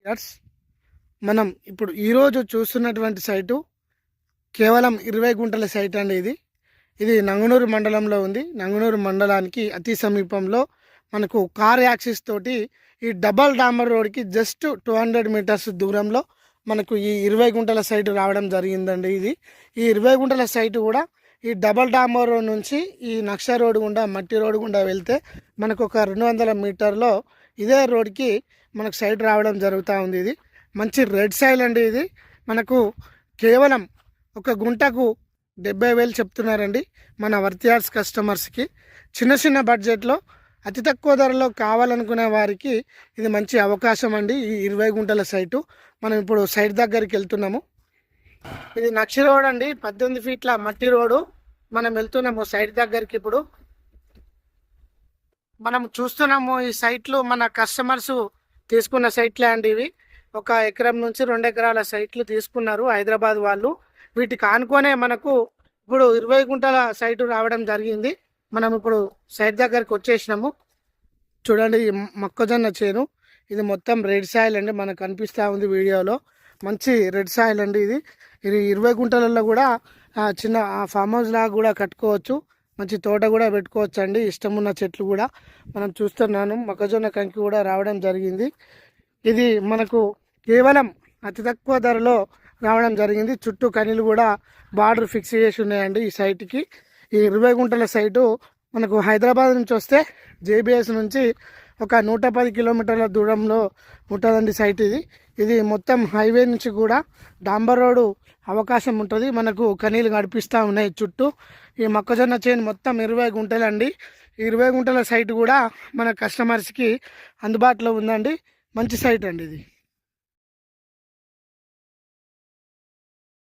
Friends, మనం ఇప్పుడు ఈరోజు చూస్తున్నటువంటి సైటు కేవలం 20 గుంటల సైట్ అండి. ఇది నంగునూరు మండలంలో ఉంది. నంగునూరు మండలానికి అతి సమీపంలో మనకు కార్ యాక్సిస్ తోటి ఈ డబల్ డాంబర్ రోడ్కి జస్ట్ 200 మీటర్స్ దూరంలో మనకు ఈ 20 గుంటల సైటు రావడం జరిగిందండి. ఈ 20 గుంటల సైటు కూడా ఈ డబల్ డాంబర్ రోడ్ నుంచి ఈ నక్ష రోడ్ గుండా మట్టి రోడ్ గుండా వెళ్తే మనకు ఒక 200 మీటర్లో ఇదే రోడ్కి మనకు సైట్ రావడం జరుగుతూ ఉంది. ఇది మంచి రెడ్ సాయిల్ అండి. ఇది మనకు కేవలం ఒక గుంటకు 70,000 చెప్తున్నారండి మన వర్తియార్స్ కస్టమర్స్కి. చిన్న బడ్జెట్లో అతి తక్కువ ధరలో కావాలనుకునే వారికి ఇది మంచి అవకాశం అండి. ఈ 20 గుంటల సైటు మనం ఇప్పుడు సైట్ దగ్గరికి వెళ్తున్నాము. ఇది నక్షి రోడ్ అండి, 18 ఫీట్ల మట్టి రోడ్డు. మనం వెళ్తున్నాము సైట్ దగ్గరికి. ఇప్పుడు మనం చూస్తున్నాము ఈ సైట్లు మన కస్టమర్స్ తీసుకున్న సైట్లే అండి. ఇవి 1 ఎకరం నుంచి 2 ఎకరాల సైట్లు తీసుకున్నారు హైదరాబాద్ వాళ్ళు. వీటికి ఆనుకొనే మనకు ఇప్పుడు 20 గుంటల సైటు రావడం జరిగింది. మనం ఇప్పుడు సైట్ దగ్గరికి వచ్చేసినాము. చూడండి, ఈ మొక్కజొన్న చేను. ఇది మొత్తం రెడ్ సాయిల్ అండి, మనకు కనిపిస్తూ ఉంది వీడియోలో. మంచి రెడ్ సాయిల్ అండి. ఇది 20 గుంటలలో కూడా చిన్న ఫామ్ హౌస్ లాగా కూడా కట్టుకోవచ్చు. మంచి తోట కూడా పెట్టుకోవచ్చు అండి. ఇష్టం ఉన్న చెట్లు కూడా మనం చూస్తున్నాను. మొక్కజొన్న కంకి కూడా రావడం జరిగింది. ఇది మనకు కేవలం అతి తక్కువ ధరలో రావడం జరిగింది. చుట్టూ కనీలు కూడా బార్డర్ ఫిక్స్ చేసి ఉన్నాయండి ఈ సైట్కి. ఈ 20 గుంటల సైటు మనకు హైదరాబాద్ నుంచి వస్తే జేబీఎస్ నుంచి ఒక 110 కిలోమీటర్ల దూరంలో ఉంటుందండి సైట్. ఇది మొత్తం హైవే నుంచి కూడా డాంబర్ రోడ్డు అవకాశం ఉంటుంది. మనకు కనీలు నడిపిస్తూ ఉన్నాయి చుట్టూ. ఈ మొక్కజొన్న చేను మొత్తం 20 గుంటలండి. ఈ 20 గుంటల సైట్ కూడా మన కస్టమర్స్కి అందుబాటులో ఉందండి. మంచి సైట్ అండి ఇది.